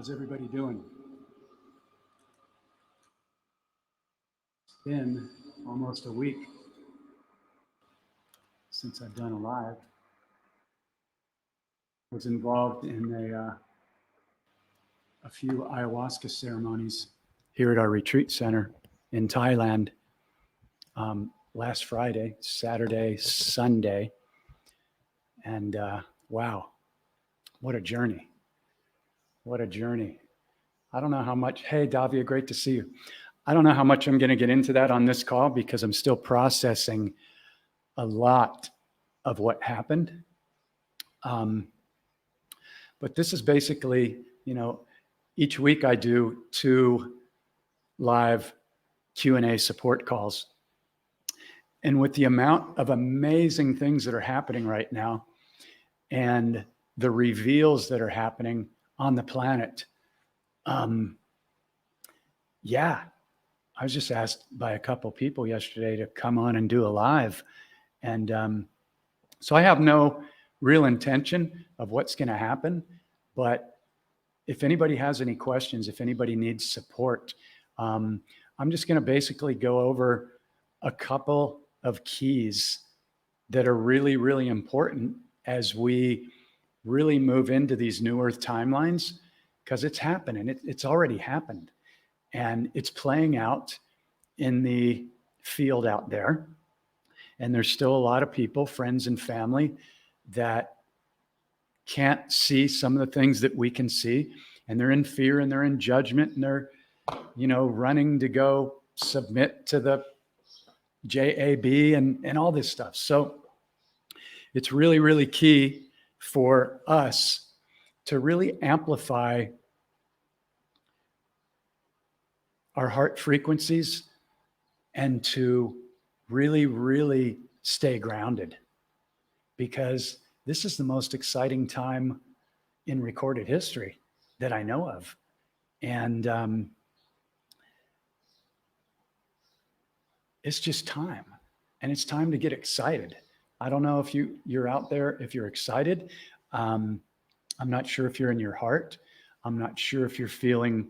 How's everybody doing? It's been almost a week since I've done a live. I was involved in a few ayahuasca ceremonies here at our retreat center in Thailand last Friday, Saturday, Sunday. And wow, what a journey. What a journey. I don't know how much, hey, Davia, great to see you. I don't know how much I'm going to get into that on this call because I'm still processing a lot of what happened. But this is basically, each week I do 2 live Q&A support calls. And with the amount of amazing things that are happening right now and the reveals that are happening on the planet, I was just asked by a couple people yesterday to come on and do a live. And so I have no real intention of what's going to happen. But if anybody has any questions, if anybody needs support, I'm just going to basically go over a couple of keys that are really, really important as we really move into these new Earth timelines, because it's happening. It's already happened. And it's playing out in the field out there. And there's still a lot of people, friends and family, that can't see some of the things that we can see. And they're in fear and they're in judgment and they're, running to go submit to the JAB and all this stuff. So it's really, really key for us to really amplify our heart frequencies and to really, really stay grounded, because this is the most exciting time in recorded history that I know of. And it's just time, and it's time to get excited. I don't know if you're out there, if you're excited. I'm not sure if you're in your heart. I'm not sure if you're feeling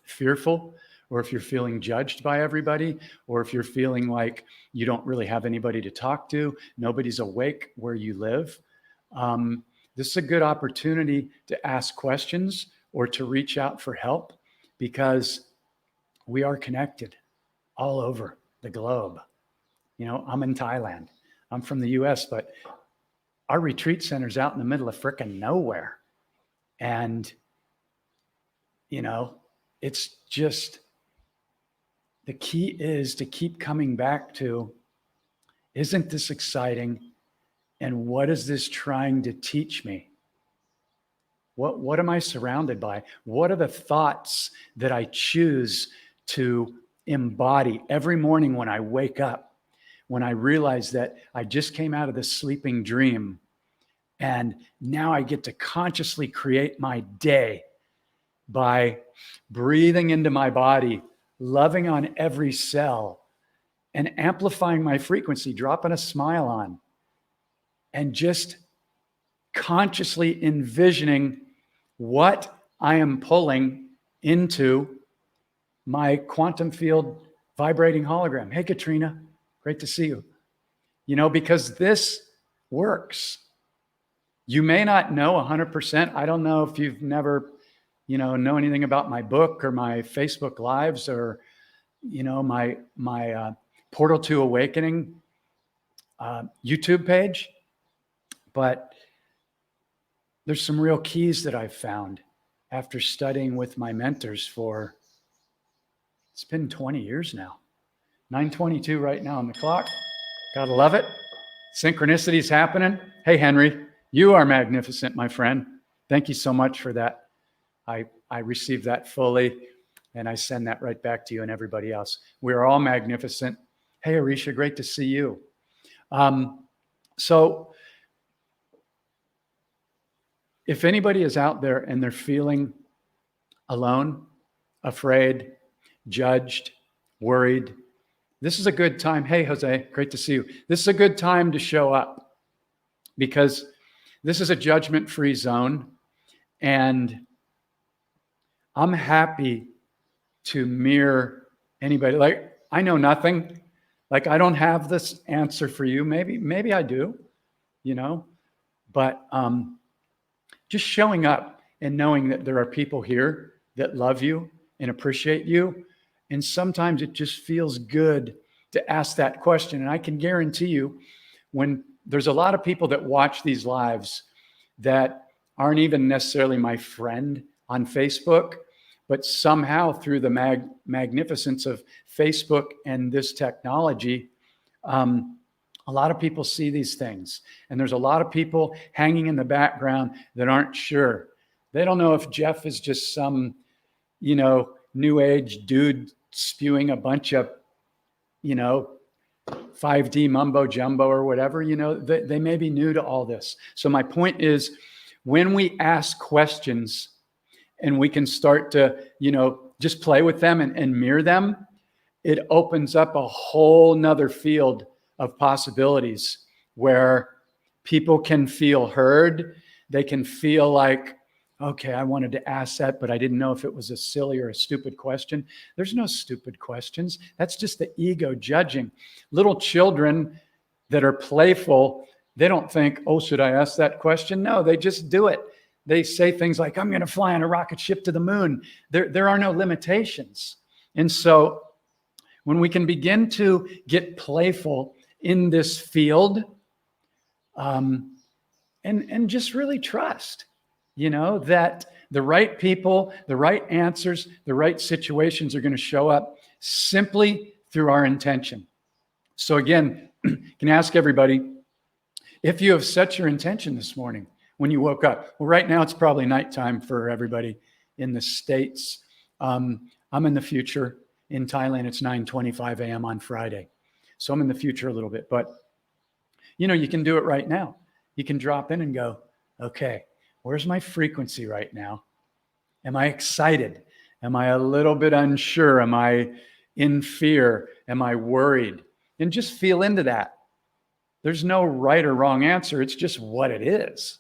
fearful, or if you're feeling judged by everybody, or if you're feeling like you don't really have anybody to talk to, nobody's awake where you live. This is a good opportunity to ask questions or to reach out for help, because we are connected all over the globe. I'm in Thailand. I'm from the US, but our retreat center's out in the middle of frickin' nowhere. And, it's just, the key is to keep coming back to, isn't this exciting? And what is this trying to teach me? What am I surrounded by? What are the thoughts that I choose to embody every morning when I wake up, when I realize that I just came out of this sleeping dream and now I get to consciously create my day by breathing into my body, loving on every cell, and amplifying my frequency, dropping a smile on, and just consciously envisioning what I am pulling into my quantum field vibrating hologram. Hey, Katrina, great to see you. Because this works. You may not know 100%. I don't know if you've never, know anything about my book or my Facebook Lives or, my Portal to Awakening YouTube page. But there's some real keys that I've found after studying with my mentors for, it's been 20 years now. 9:22 right now on the clock. Gotta love it. Synchronicity's happening. Hey, Henry, you are magnificent, my friend. Thank you so much for that. I received that fully, and I send that right back to you and everybody else. We're all magnificent. Hey, Arisha, great to see you. So if anybody is out there and they're feeling alone, afraid, judged, worried, this is a good time. Hey, Jose, great to see you. This is a good time to show up, because this is a judgment-free zone. And I'm happy to mirror anybody. Like, I know nothing. Like, I don't have this answer for you. Maybe I do, but just showing up and knowing that there are people here that love you and appreciate you. And sometimes it just feels good to ask that question. And I can guarantee you, when there's a lot of people that watch these lives that aren't even necessarily my friend on Facebook, but somehow through the magnificence of Facebook and this technology, a lot of people see these things. And there's a lot of people hanging in the background that aren't sure. They don't know if Jeff is just some, new age dude spewing a bunch of, 5D mumbo jumbo or whatever, they may be new to all this. So my point is, when we ask questions and we can start to, just play with them and mirror them, it opens up a whole nother field of possibilities where people can feel heard. They can feel like, okay, I wanted to ask that, but I didn't know if it was a silly or a stupid question. There's no stupid questions. That's just the ego judging. Little children that are playful, they don't think, oh, should I ask that question? No, they just do it. They say things like, I'm going to fly on a rocket ship to the moon. There are no limitations. And so when we can begin to get playful in this field, and just really trust, that the right people, the right answers, the right situations are going to show up simply through our intention. So again, you can ask everybody, if you have set your intention this morning when you woke up. Well, right now it's probably nighttime for everybody in the States. I'm in the future. In Thailand, it's 9:25 a.m. on Friday. So I'm in the future a little bit, but you can do it right now. You can drop in and go, okay, where's my frequency right now? Am I excited? Am I a little bit unsure? Am I in fear? Am I worried? And just feel into that. There's no right or wrong answer. It's just what it is.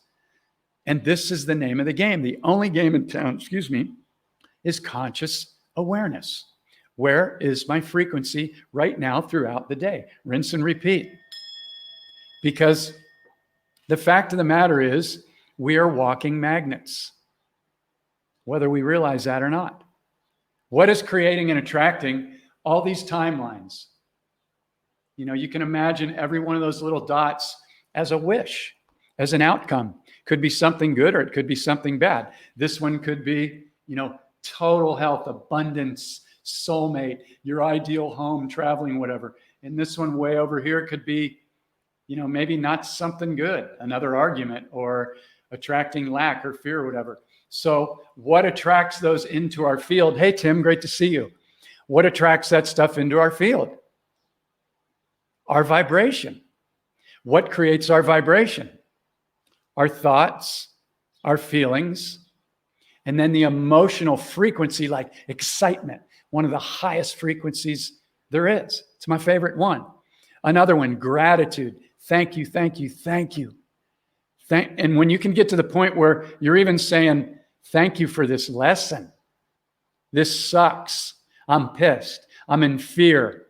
And this is the name of the game. The only game in town, is conscious awareness. Where is my frequency right now throughout the day? Rinse and repeat. Because the fact of the matter is, we are walking magnets, whether we realize that or not. What is creating and attracting all these timelines? You can imagine every one of those little dots as a wish, as an outcome. Could be something good or it could be something bad. This one could be, total health, abundance, soulmate, your ideal home, traveling, whatever. And this one way over here could be, maybe not something good, another argument, or attracting lack or fear or whatever. So what attracts those into our field? Hey, Tim, great to see you. What attracts that stuff into our field? Our vibration. What creates our vibration? Our thoughts, our feelings, and then the emotional frequency, like excitement, one of the highest frequencies there is. It's my favorite one. Another one, gratitude. Thank you, thank you, thank you. And when you can get to the point where you're even saying, thank you for this lesson. This sucks. I'm pissed. I'm in fear.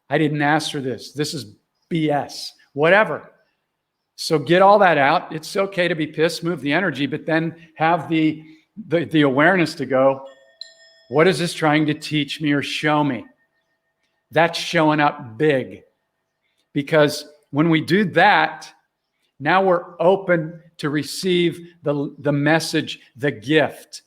I didn't ask for this. This is BS. Whatever. So get all that out. It's okay to be pissed, move the energy, but then have the awareness to go, what is this trying to teach me or show me? That's showing up big. Because when we do that, now we're open to receive the message, the gift.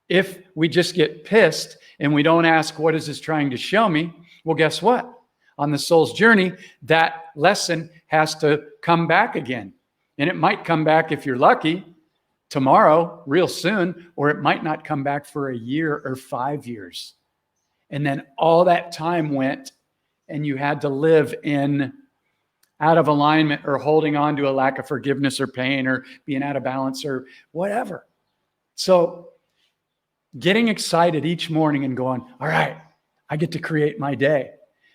If we just get pissed and we don't ask, what is this trying to show me? Well, guess what? On the soul's journey, that lesson has to come back again. And it might come back, if you're lucky, tomorrow, real soon, or it might not come back for a year or 5 years. And then all that time went and you had to live in out of alignment or holding on to a lack of forgiveness or pain or being out of balance or whatever. So getting excited each morning and going, all right, I get to create my day.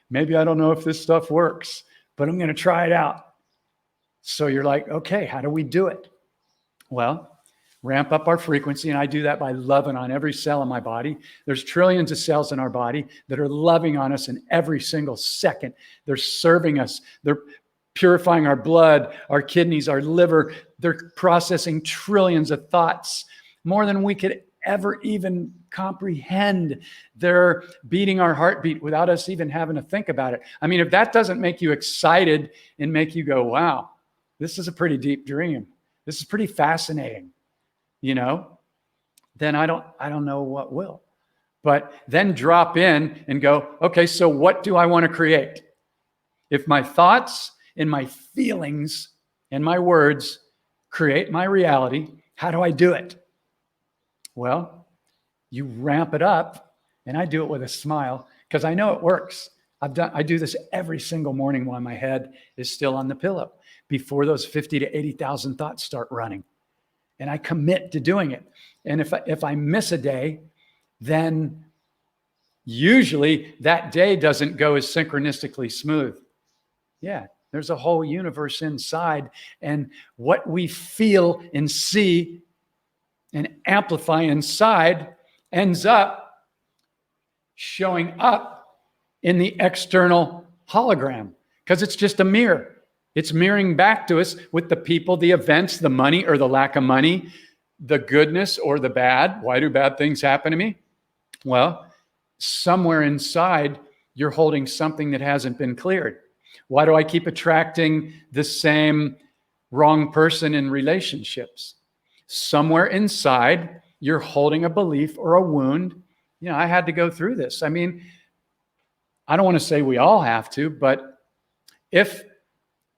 Maybe I don't know if this stuff works, but I'm going to try it out. So you're like, okay, how do we do it? Well, ramp up our frequency. And I do that by loving on every cell in my body. There's trillions of cells in our body that are loving on us in every single second. They're serving us. They're purifying our blood, our kidneys, our liver. They're processing trillions of thoughts, more than we could ever even comprehend. They're beating our heartbeat without us even having to think about it. I mean, if that doesn't make you excited and make you go, wow, this is a pretty deep dream, this is pretty fascinating, then I don't know what will. But then drop in and go, okay, so what do I want to create? If my thoughts and my feelings and my words create my reality, how do I do it? Well, you ramp it up, and I do it with a smile because I know it works. I do this every single morning while my head is still on the pillow, before those 50 to 80,000 thoughts start running. And I commit to doing it. And if I miss a day, then usually that day doesn't go as synchronistically smooth. Yeah, there's a whole universe inside, and what we feel and see and amplify inside ends up showing up in the external hologram, because it's just a mirror. It's mirroring back to us with the people, the events, the money or the lack of money, the goodness or the bad. Why do bad things happen to me? Well, somewhere inside, you're holding something that hasn't been cleared. Why do I keep attracting the same wrong person in relationships? Somewhere inside, you're holding a belief or a wound. I had to go through this. I mean, I don't want to say we all have to, but if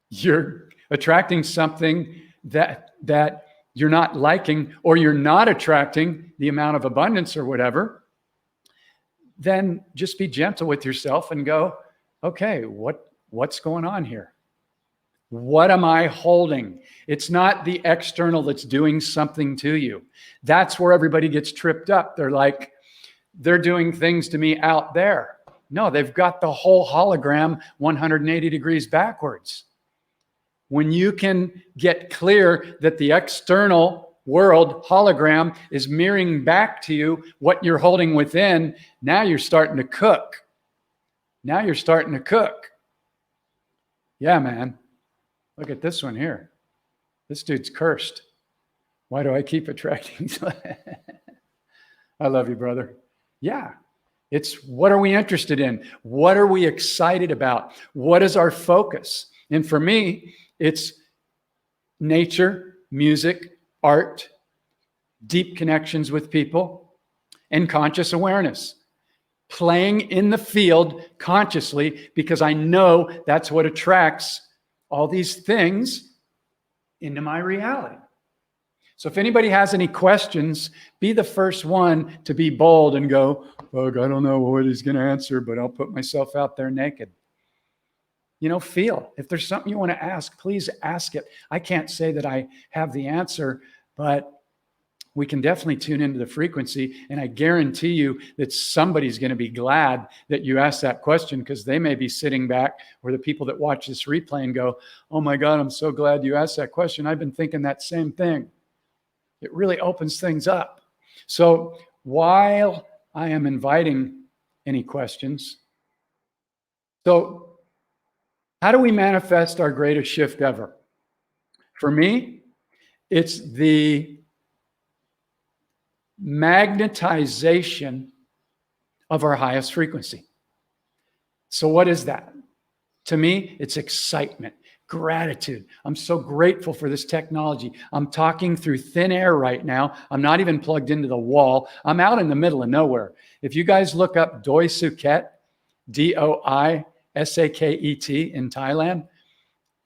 you're attracting something that you're not liking, or you're not attracting the amount of abundance or whatever, then just be gentle with yourself and go, okay, what's going on here? What am I holding? It's not the external that's doing something to you. That's where everybody gets tripped up. They're doing things to me out there. No, they've got the whole hologram 180 degrees backwards. When you can get clear that the external world hologram is mirroring back to you what you're holding within, now you're starting to cook. Yeah, man. Look at this one here. This dude's cursed. Why do I keep attracting? I love you, brother. Yeah. It's what are we interested in? What are we excited about? What is our focus? And for me, it's nature, music, art, deep connections with people, and conscious awareness. Playing in the field consciously, because I know that's what attracts all these things into my reality. So if anybody has any questions, be the first one to be bold and go, look, I don't know what he's going to answer, but I'll put myself out there naked. Feel. If there's something you want to ask, please ask it. I can't say that I have the answer, but we can definitely tune into the frequency. And I guarantee you that somebody's going to be glad that you asked that question, because they may be sitting back, or the people that watch this replay, and go, oh my God, I'm so glad you asked that question. I've been thinking that same thing. It really opens things up. So while I am inviting any questions, so how do we manifest our greatest shift ever? For me, it's the magnetization of our highest frequency. So what is that? To me, it's excitement, gratitude. I'm so grateful for this technology. I'm talking through thin air right now. I'm not even plugged into the wall. I'm out in the middle of nowhere. If you guys look up Doi Suket, Doisakhet in Thailand,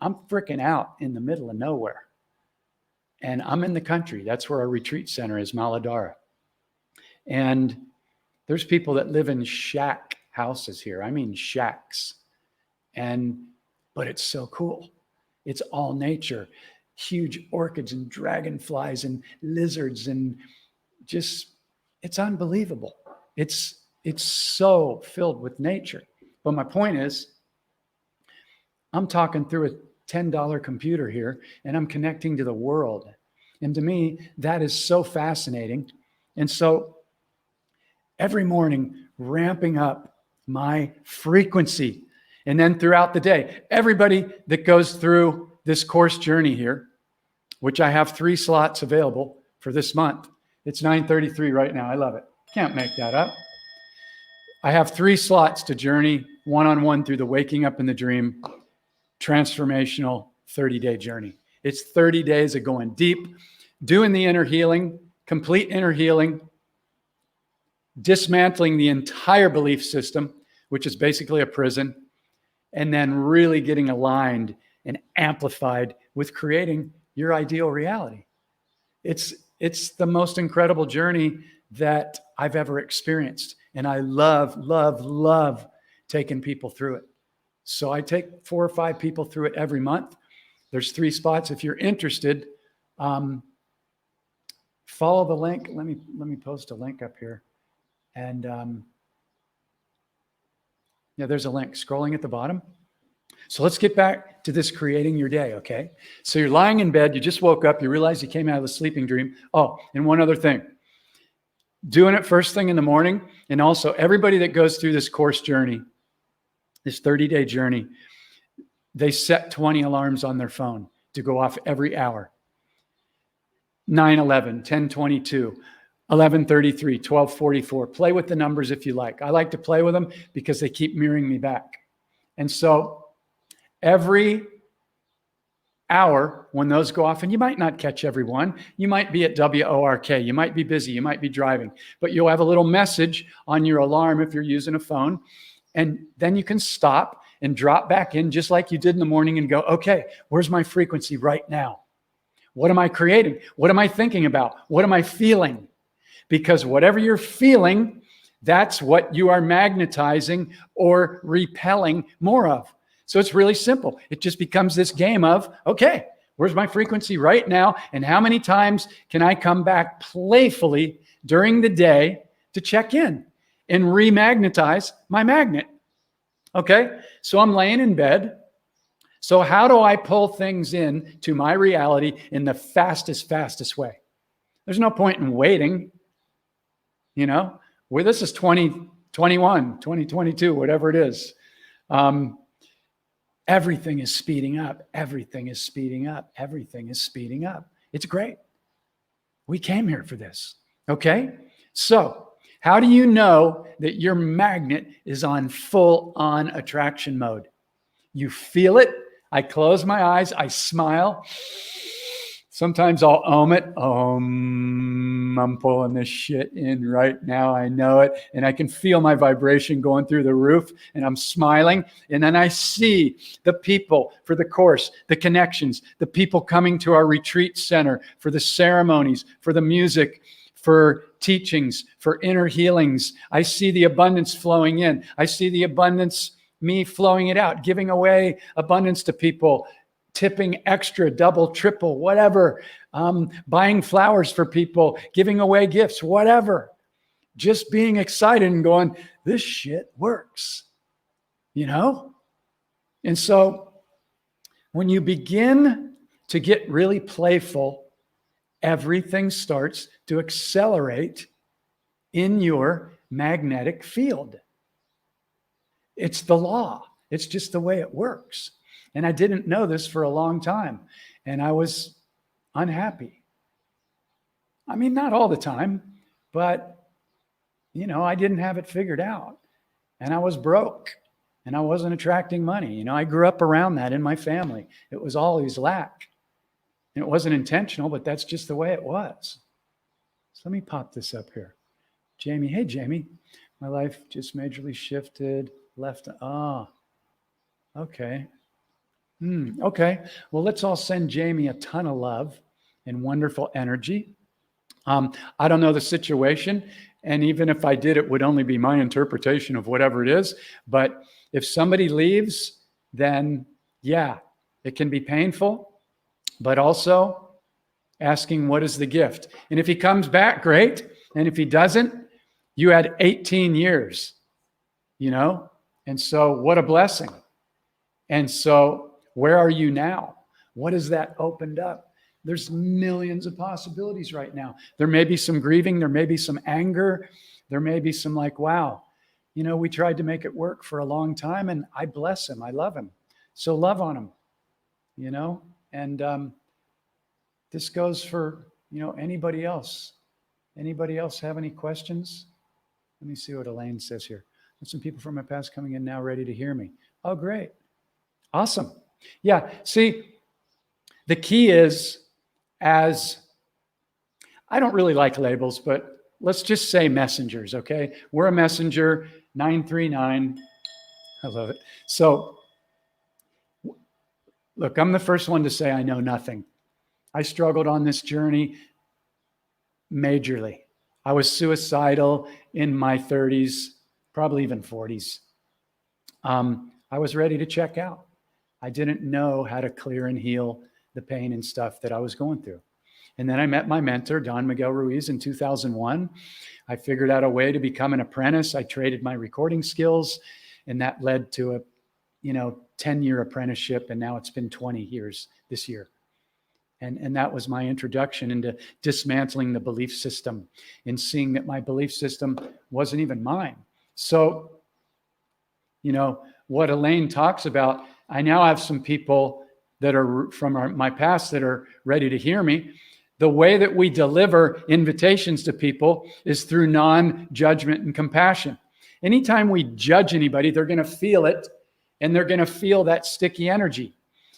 I'm freaking out in the middle of nowhere. And I'm in the country. That's where our retreat center is, Maladara. And there's people that live in shack houses here. I mean shacks. But it's so cool. It's all nature. Huge orchids and dragonflies and lizards, and just, it's unbelievable. It's so filled with nature. But my point is, I'm talking through a $10 computer here, and I'm connecting to the world. And to me, that is so fascinating. And so every morning, ramping up my frequency. And then throughout the day, everybody that goes through this course journey here, which I have 3 slots available for this month. It's 9:33 right now. I love it. Can't make that up. I have 3 slots to journey one-on-one through the Waking Up in the Dream transformational 30-day journey. It's 30 days of going deep, doing the inner healing, complete inner healing, dismantling the entire belief system, which is basically a prison, and then really getting aligned and amplified with creating your ideal reality. It's the most incredible journey that I've ever experienced. And I love, love, love taking people through it. So I take 4 or 5 people through it every month. There's 3 spots. If you're interested, follow the link. Let me post a link up here. And yeah, there's a link scrolling at the bottom. So let's get back to this creating your day, okay? So you're lying in bed, you just woke up, you realize you came out of a sleeping dream. Oh, and one other thing. Doing it first thing in the morning, and also everybody that goes through this course journey, this 30-day journey, they set 20 alarms on their phone to go off every hour. 9:11, 10:22, 11:33, 12:44. Play with the numbers if you like. I like to play with them because they keep mirroring me back. And so every hour when those go off, and you might not catch every one, you might be at WORK, you might be busy, you might be driving, but you'll have a little message on your alarm if you're using a phone, and then you can stop and drop back in just like you did in the morning and go, okay, where's my frequency right now? What am I creating? What am I thinking about? What am I feeling? Because whatever you're feeling, that's what you are magnetizing or repelling more of. So it's really simple. It just becomes this game of, okay, where's my frequency right now? And how many times can I come back playfully during the day to check in and remagnetize my magnet? Okay, so I'm laying in bed. So how do I pull things in to my reality in the fastest way? There's no point in waiting, you know, where this is 2021, 2022, whatever it is. Everything is speeding up. Everything is speeding up. Everything is speeding up. It's great. We came here for this. Okay. So how do you know that your magnet is on full on attraction mode? You feel it. I close my eyes. I smile. Sometimes I'll it. I'm pulling this shit in right now. I know it. And I can feel my vibration going through the roof, and I'm smiling. And then I see the people for the course, the connections, the people coming to our retreat center for the ceremonies, for the music, for teachings, for inner healings. I see the abundance flowing in. I see the abundance, me flowing it out, giving away abundance to people, tipping extra, double, triple, whatever, buying flowers for people, giving away gifts, whatever. Just being excited and going, this shit works, you know? And so when you begin to get really playful, everything starts to accelerate in your magnetic field. It's the law. It's just the way it works. And I didn't know this for a long time. And I was unhappy. I mean, not all the time, but, you know, I didn't have it figured out. And I was broke. And I wasn't attracting money. You know, I grew up around that in my family. It was always lack. And it wasn't intentional, but that's just the way it was. So let me pop this up here. Jamie, hey, Jamie. My life just majorly shifted left. Okay. Okay. Well, let's all send Jamie a ton of love and wonderful energy. I don't know the situation. And even if I did, it would only be my interpretation of whatever it is. But if somebody leaves, then yeah, it can be painful, but also asking what is the gift? And if he comes back, great. And if he doesn't, you had 18 years, you know? And so what a blessing. And so where are you now? What has that opened up? There's millions of possibilities right now. There may be some grieving. There may be some anger. There may be some like, wow, we tried to make it work for a long time, and I bless him. I love him. So love on him, and this goes for, anybody else. Anybody else have any questions? Let me see what Elaine says here. There's some people from my past coming in now ready to hear me. Oh, great. Awesome. Yeah. See, the key is, as I don't really like labels, but let's just say messengers, okay? We're a messenger, 939. I love it. So, look, I'm the first one to say I know nothing. I struggled on this journey majorly. I was suicidal in my 30s, probably even 40s. I was ready to check out. I didn't know how to clear and heal the pain and stuff that I was going through. And then I met my mentor, Don Miguel Ruiz, in 2001. I figured out a way to become an apprentice. I traded my recording skills, and that led to a 10-year apprenticeship, and now it's been 20 years this year. And that was my introduction into dismantling the belief system and seeing that my belief system wasn't even mine. So, what Elaine talks about, I now have some people that are from my past that are ready to hear me. The way that we deliver invitations to people is through non-judgment and compassion. Anytime we judge anybody, they're going to feel it, and they're going to feel that sticky energy.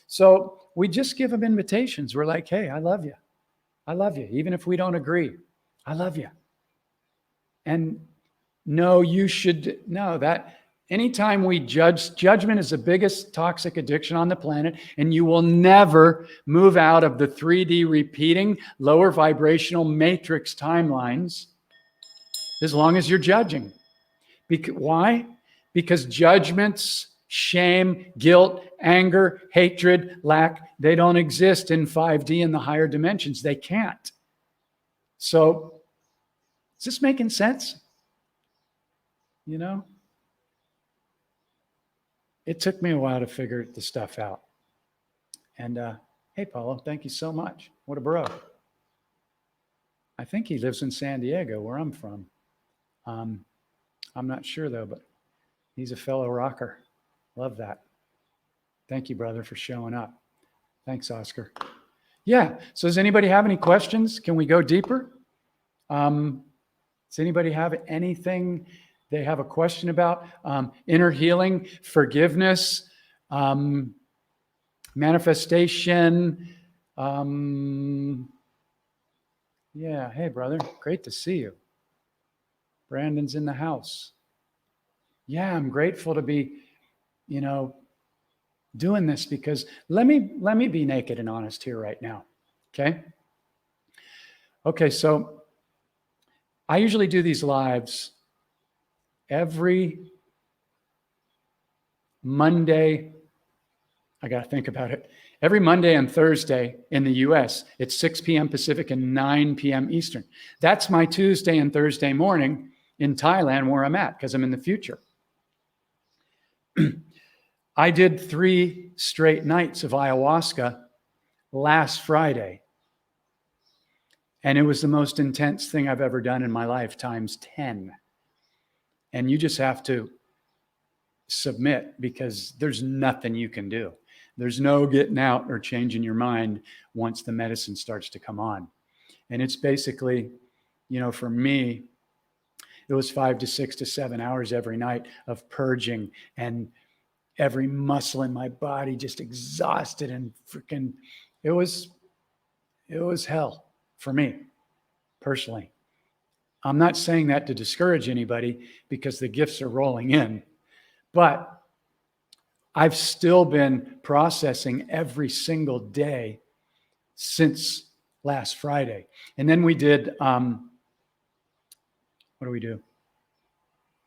So we just give them invitations. We're like, hey, I love you. I love you. Even if we don't agree, I love you. And no, you should know that anytime we judge, judgment is the biggest toxic addiction on the planet, and you will never move out of the 3D repeating lower vibrational matrix timelines as long as you're judging. Why? Because judgments, shame, guilt, anger, hatred, lack, they don't exist in 5D in the higher dimensions. They can't. So, is this making sense? It took me a while to figure the stuff out. And hey, Paulo, thank you so much. What a bro. I think he lives in San Diego, where I'm from. I'm not sure, though, but he's a fellow rocker. Love that. Thank you, brother, for showing up. Thanks, Oscar. Yeah. So does anybody have any questions? Can we go deeper? Does anybody have anything they have a question about? Inner healing, forgiveness, manifestation. Yeah. Hey, brother. Great to see you. Brandon's in the house. Yeah, I'm grateful to be, doing this, because let me be naked and honest here right now. Okay, so I usually do these lives every Monday. I got to think about it. Every Monday and Thursday in the US, it's 6 p.m. Pacific and 9 p.m. Eastern. That's my Tuesday and Thursday morning in Thailand, where I'm at, because I'm in the future. I did 3 straight nights of ayahuasca last Friday. And it was the most intense thing I've ever done in my life, times 10. And you just have to submit, because there's nothing you can do. There's no getting out or changing your mind once the medicine starts to come on. And it's basically, for me, it was 5 to 6 to 7 hours every night of purging, and every muscle in my body just exhausted, and freaking, it was hell for me personally. I'm not saying that to discourage anybody, because the gifts are rolling in, but I've still been processing every single day since last Friday. And then we did, what do we do?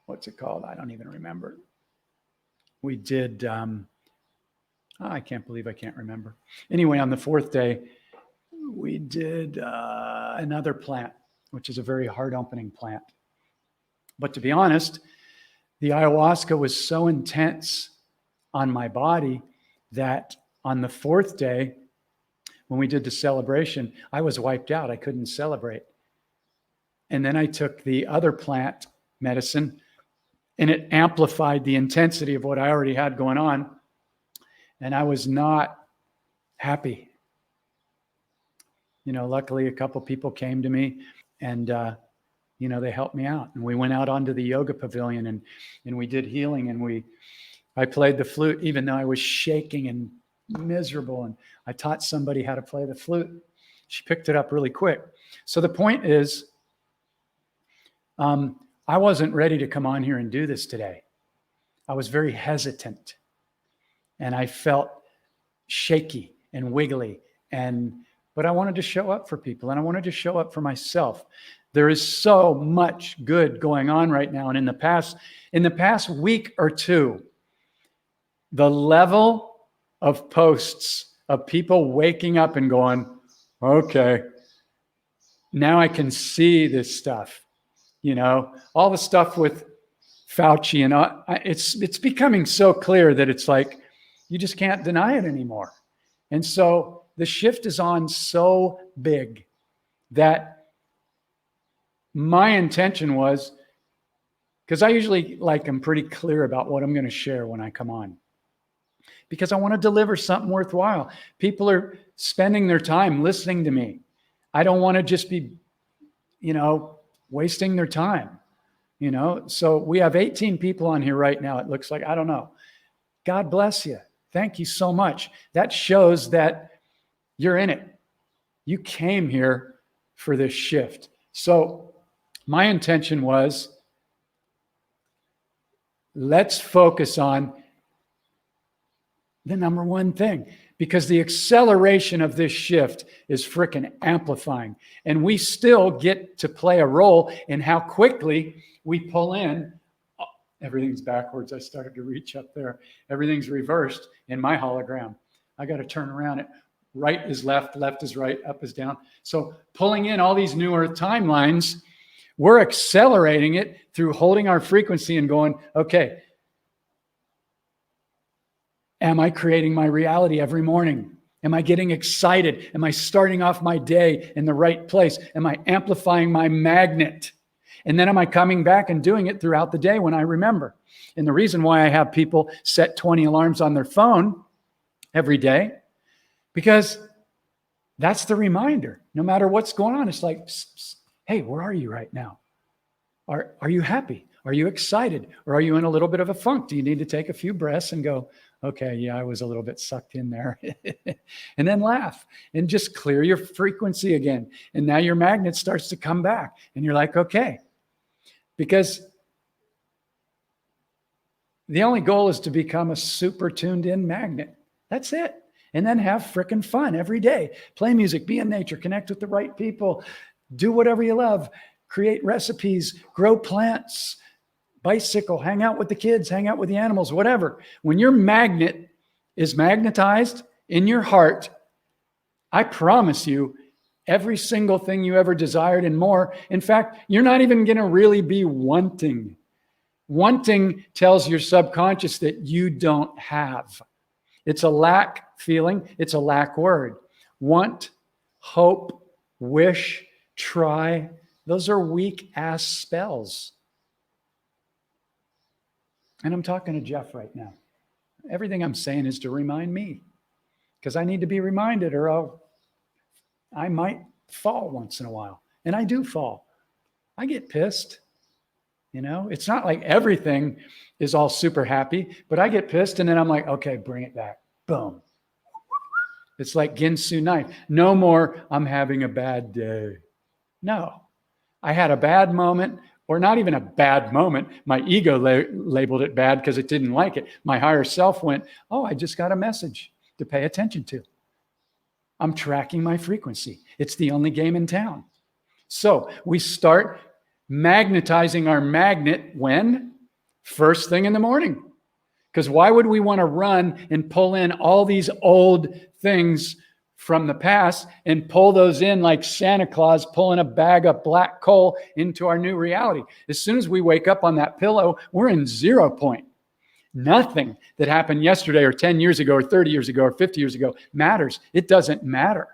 What's it called? I don't even remember. We did, I can't believe I can't remember. Anyway, on the 4th day, we did another plant, which is a very heart-opening plant. But to be honest, the ayahuasca was so intense on my body that on the 4th day, when we did the celebration, I was wiped out. I couldn't celebrate. And then I took the other plant medicine, and it amplified the intensity of what I already had going on. And I was not happy. Luckily a couple people came to me and, they helped me out. And we went out onto the yoga pavilion and we did healing, and I played the flute, even though I was shaking and miserable. And I taught somebody how to play the flute. She picked it up really quick. So the point is, I wasn't ready to come on here and do this today. I was very hesitant, and I felt shaky and wiggly, but I wanted to show up for people, and I wanted to show up for myself. There is so much good going on right now. And in the past week or two, the level of posts of people waking up and going, okay, now I can see this stuff. All the stuff with Fauci, and it's becoming so clear that it's like, you just can't deny it anymore. And so the shift is on so big that my intention was, because I usually I'm pretty clear about what I'm going to share when I come on, because I want to deliver something worthwhile. People are spending their time listening to me. I don't want to just be, wasting their time, So we have 18 people on here right now. It looks like, I don't know. God bless you. Thank you so much. That shows that you're in it. You came here for this shift. So my intention was, let's focus on the number one thing, because the acceleration of this shift is freaking amplifying. And we still get to play a role in how quickly we pull in. Oh, everything's backwards. I started to reach up there. Everything's reversed in my hologram. I got to turn around it. Right is left, left is right, up is down. So pulling in all these new Earth timelines, we're accelerating it through holding our frequency and going, okay, am I creating my reality every morning? Am I getting excited? Am I starting off my day in the right place? Am I amplifying my magnet? And then am I coming back and doing it throughout the day when I remember? And the reason why I have people set 20 alarms on their phone every day, because that's the reminder. No matter what's going on, it's like, psst, psst, hey, where are you right now? Are you happy? Are you excited? Or are you in a little bit of a funk? Do you need to take a few breaths and go, okay, yeah, I was a little bit sucked in there. And then laugh and just clear your frequency again. And now your magnet starts to come back. And you're like, okay. Because the only goal is to become a super tuned in magnet. That's it. And then have frickin' fun every day. Play music, be in nature, connect with the right people, do whatever you love, create recipes, grow plants, bicycle, hang out with the kids, hang out with the animals, whatever. When your magnet is magnetized in your heart, I promise you, every single thing you ever desired and more. In fact, you're not even going to really be wanting. Wanting tells your subconscious that you don't have. It's a lack feeling. It's a lack word. Want, hope, wish, try. Those are weak ass spells. And I'm talking to Jeff right now. Everything I'm saying is to remind me, because I need to be reminded, or I might fall once in a while. And I do fall. I get pissed. It's not like everything is all super happy, but I get pissed and then I'm like, okay, bring it back. Boom. It's like Ginsu knife. No more, I'm having a bad day. No, I had a bad moment, or not even a bad moment. My ego labeled it bad because it didn't like it. My higher self went, oh, I just got a message to pay attention to. I'm tracking my frequency. It's the only game in town. So we start magnetizing our magnet when? First thing in the morning. Because why would we want to run and pull in all these old things from the past and pull those in like Santa Claus pulling a bag of black coal into our new reality? As soon as we wake up on that pillow, we're in 0 point. Nothing that happened yesterday or 10 years ago or 30 years ago or 50 years ago matters. It doesn't matter.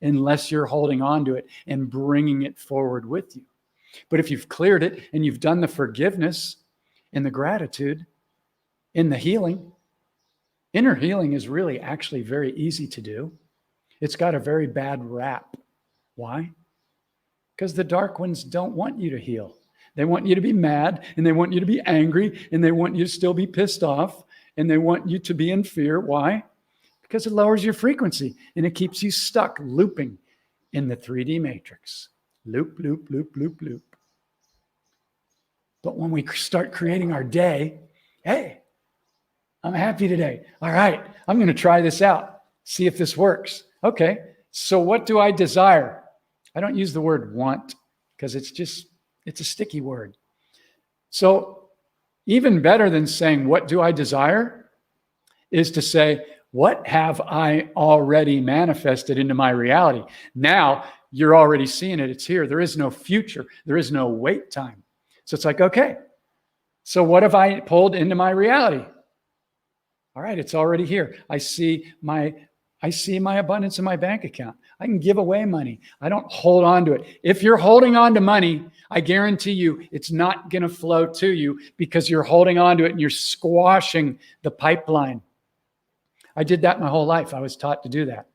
unless you're holding on to it and bringing it forward with you. But if you've cleared it and you've done the forgiveness and the gratitude in the healing, inner healing is really actually very easy to do. It's got a very bad rap. Why? Because the dark ones don't want you to heal. They want you to be mad, and they want you to be angry, and they want you to still be pissed off, and they want you to be in fear. Why? Because it lowers your frequency, and it keeps you stuck looping in the 3D matrix. Loop, loop, loop, loop, loop. But when we start creating our day, hey, I'm happy today. All right, I'm going to try this out, see if this works. Okay, so what do I desire? I don't use the word want because it's a sticky word. So even better than saying, what do I desire, is to say, what have I already manifested into my reality? Now you're already seeing it. It's here. There is no future. There is no wait time. So it's like, okay, so what have I pulled into my reality? All right, it's already here. I see my abundance in my bank account. I can give away money. I don't hold on to it. If you're holding on to money, I guarantee you it's not going to flow to you because you're holding on to it and you're squashing the pipeline. I did that my whole life. I was taught to do that.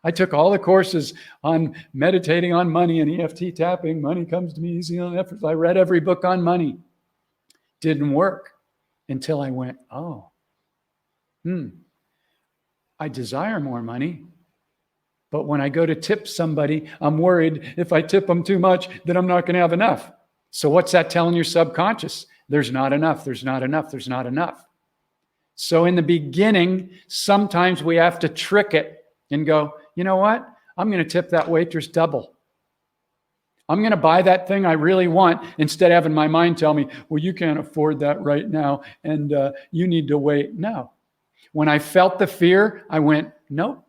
I took all the courses on meditating on money and EFT tapping. Money comes to me easy on effort. I read every book on money. Didn't work until I went, I desire more money. But when I go to tip somebody, I'm worried if I tip them too much, that I'm not going to have enough. So what's that telling your subconscious? There's not enough. There's not enough. There's not enough. So in the beginning, sometimes we have to trick it and go, you know what? I'm going to tip that waitress double. I'm going to buy that thing I really want instead of having my mind tell me, well, you can't afford that right now and you need to wait. No. When I felt the fear, I went, nope,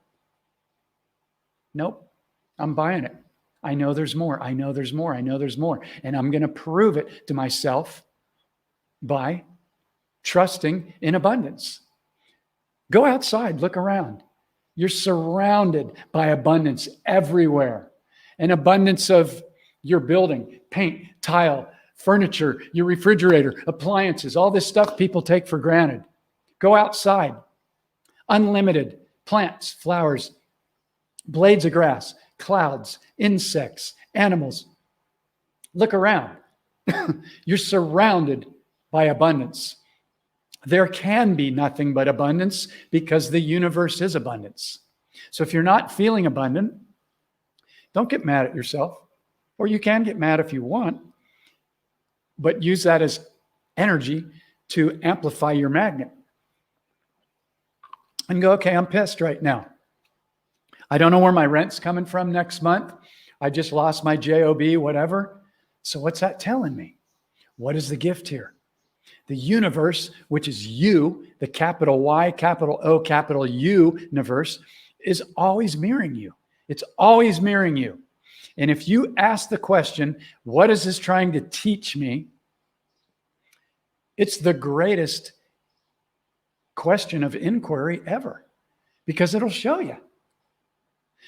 I'm buying it. I know there's more. I know there's more. I know there's more. And I'm going to prove it to myself by trusting in abundance. Go outside, look around. You're surrounded by abundance everywhere. An abundance of your building, paint, tile, furniture, your refrigerator, appliances, all this stuff people take for granted. Go outside. Unlimited plants, flowers, blades of grass, clouds, insects, animals. Look around. You're surrounded by abundance. There can be nothing but abundance because the universe is abundance. So if you're not feeling abundant, don't get mad at yourself. Or you can get mad if you want, but use that as energy to amplify your magnet. And go, okay, I'm pissed right now. I don't know where my rent's coming from next month. I just lost my job, whatever. So what's that telling me? What is the gift here? The universe, which is you, the capital Y, capital O, capital U universe, is always mirroring you. It's always mirroring you. And if you ask the question, what is this trying to teach me? It's the greatest question of inquiry ever, because it'll show you.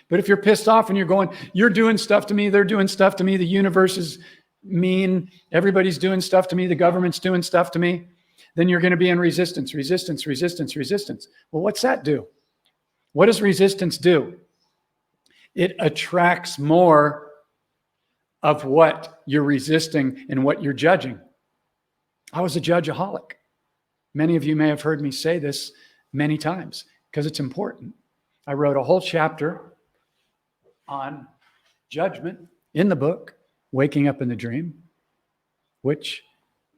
But if you're pissed off and you're going, you're doing stuff to me, they're doing stuff to me, the universe is mean, everybody's doing stuff to me, the government's doing stuff to me, then you're going to be in resistance. Well, what's that do? What does resistance do? It attracts more of what you're resisting and what you're judging. I was a judgeaholic. Many of you may have heard me say this many times because it's important. I wrote a whole chapter on judgment in the book, Waking Up in the Dream, which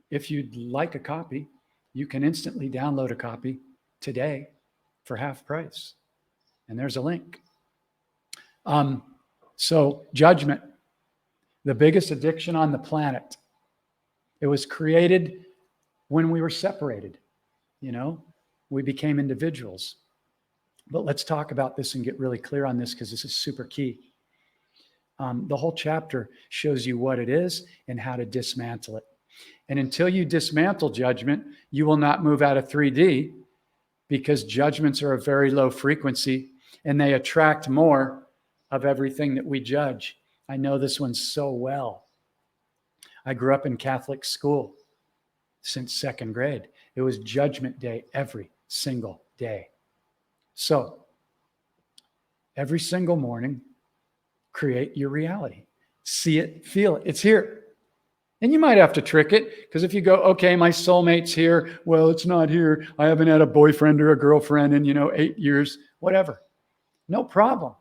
if you'd like a copy, you can instantly download a copy today for half price. And there's a link. So judgment, the biggest addiction on the planet. It was created when we were separated. We became individuals. But let's talk about this and get really clear on this because this is super key. The whole chapter shows you what it is and how to dismantle it. And until you dismantle judgment, you will not move out of 3D because judgments are a very low frequency and they attract more of everything that we judge. I know this one so well. I grew up in Catholic school since second grade. It was Judgment Day every single day. So every single morning, create your reality. See it, feel it. It's here. And you might have to trick it, because if you go, okay, my soulmate's here. Well, it's not here. I haven't had a boyfriend or a girlfriend in, 8 years, whatever. No problem.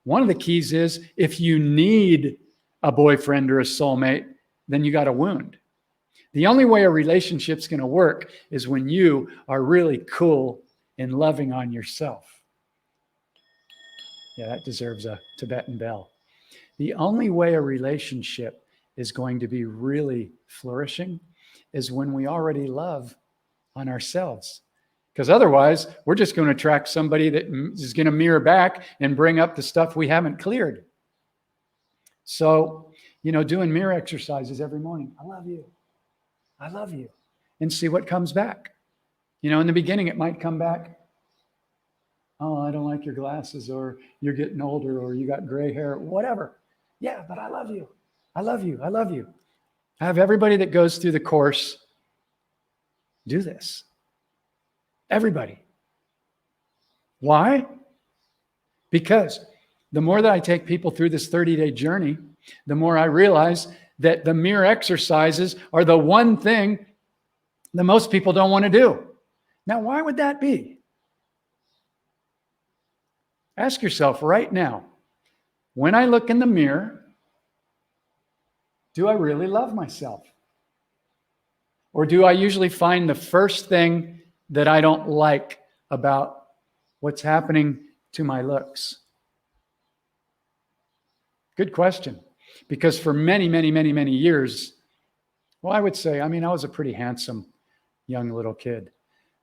One of the keys is, if you need a boyfriend or a soulmate, then you got a wound. The only way a relationship's going to work is when you are really cool and loving on yourself. Yeah, that deserves a Tibetan bell. The only way a relationship is going to be really flourishing is when we already love on ourselves. Because otherwise, we're just going to attract somebody that is going to mirror back and bring up the stuff we haven't cleared. So, doing mirror exercises every morning. I love you. I love you. And see what comes back. In the beginning, it might come back, oh, I don't like your glasses, or you're getting older, or you got gray hair, whatever. Yeah, but I love you. I love you. I love you. I have everybody that goes through the course do this. Everybody. Why? Because the more that I take people through this 30-day journey, the more I realize that the mirror exercises are the one thing that most people don't want to do. Now, why would that be? Ask yourself right now, when I look in the mirror, do I really love myself? Or do I usually find the first thing that I don't like about what's happening to my looks? Good question. Because for many, many, many, many years, well, I would say, I was a pretty handsome young little kid.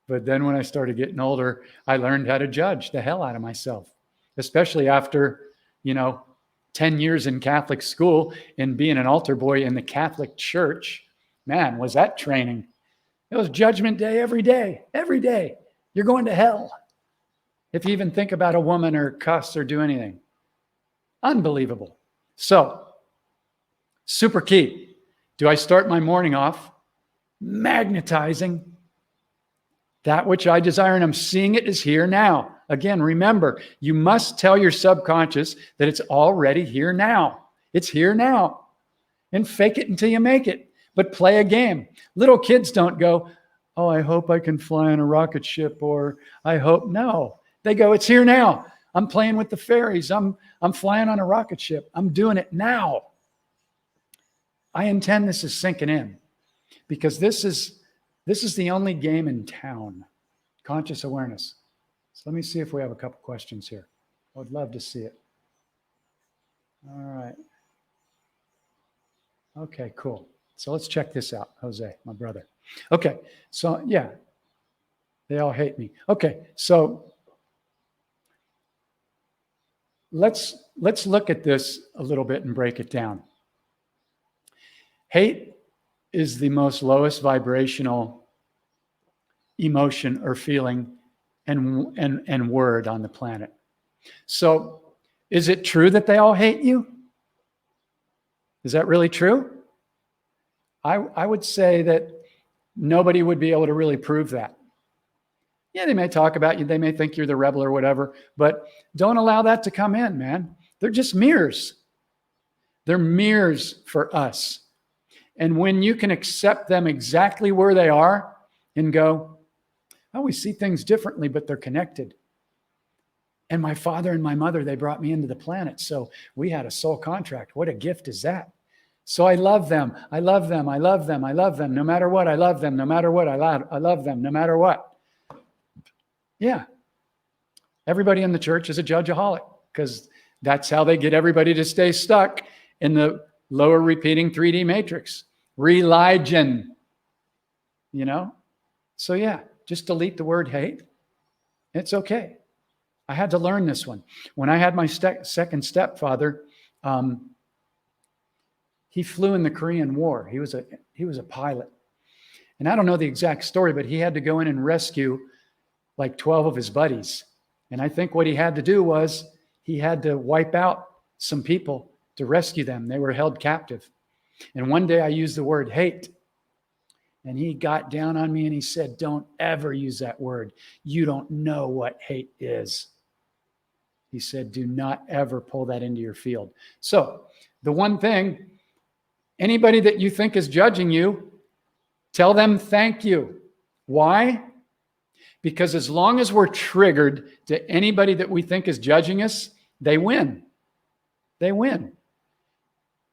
But then when I started getting older, I learned how to judge the hell out of myself, especially after, 10 years in Catholic school and being an altar boy in the Catholic Church. Man, was that training. It was Judgment Day every day. Every day. You're going to hell if you even think about a woman or cuss or do anything. Unbelievable. So, super key. Do I start my morning off magnetizing that which I desire, and I'm seeing it is here now? Again, remember, you must tell your subconscious that it's already here now. It's here now. And fake it until you make it. But play a game. Little kids don't go, oh, I hope I can fly on a rocket ship, or I hope. No. They go, it's here now. I'm playing with the fairies. I'm flying on a rocket ship. I'm doing it now. I intend this is sinking in, because this is the only game in town. Conscious awareness. So let me see if we have a couple questions here. I would love to see it. All right. Okay, cool. So let's check this out. Jose, my brother. Okay, so yeah, they all hate me. Okay, so let's look at this a little bit and break it down. Hate is the most lowest vibrational emotion or feeling and word on the planet. So is it true that they all hate you? Is that really true? I would say that nobody would be able to really prove that. Yeah, they may talk about you. They may think you're the rebel or whatever, but don't allow that to come in, man. They're just mirrors. They're mirrors for us. And when you can accept them exactly where they are and go, oh, we see things differently, but they're connected. And my father and my mother, they brought me into the planet. So we had a soul contract. What a gift is that? So I love them. I love them. I love them. I love them. No matter what, I love them. No matter what, I love them. No matter what. Yeah. Everybody in the church is a judgeaholic, because that's how they get everybody to stay stuck in the lower repeating 3D matrix. Religion. So yeah. Just delete the word hate. It's okay. I had to learn this one. When I had my second stepfather, he flew in the Korean War. He was a pilot. And I don't know the exact story, but he had to go in and rescue like 12 of his buddies. And I think what he had to do was he had to wipe out some people to rescue them. They were held captive. And one day I used the word hate. And he got down on me and he said, don't ever use that word. You don't know what hate is. He said, do not ever pull that into your field. So the one thing, anybody that you think is judging you, tell them thank you. Why? Because as long as we're triggered to anybody that we think is judging us, they win. They win.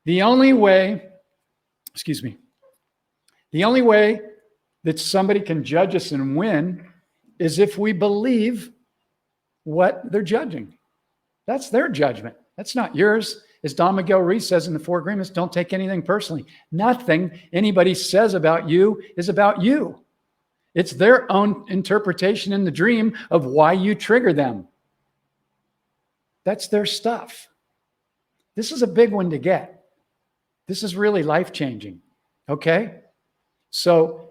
The only way that somebody can judge us and win is if we believe what they're judging. That's their judgment. That's not yours. As Don Miguel Ruiz says in the Four Agreements, don't take anything personally. Nothing anybody says about you is about you. It's their own interpretation in the dream of why you trigger them. That's their stuff. This is a big one to get. This is really life-changing. Okay? So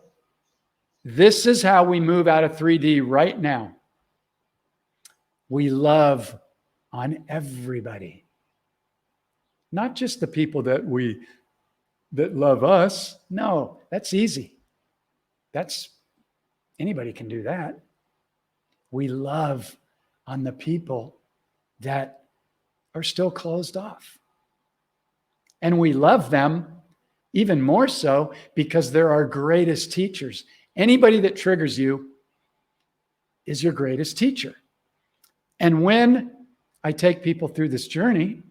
this is how we move out of 3D right now. We love on everybody. Not just the people that love us. No, that's easy. Anybody can do that. We love on the people that are still closed off. And we love them even more so because they're our greatest teachers. Anybody that triggers you is your greatest teacher. And when I take people through this journey,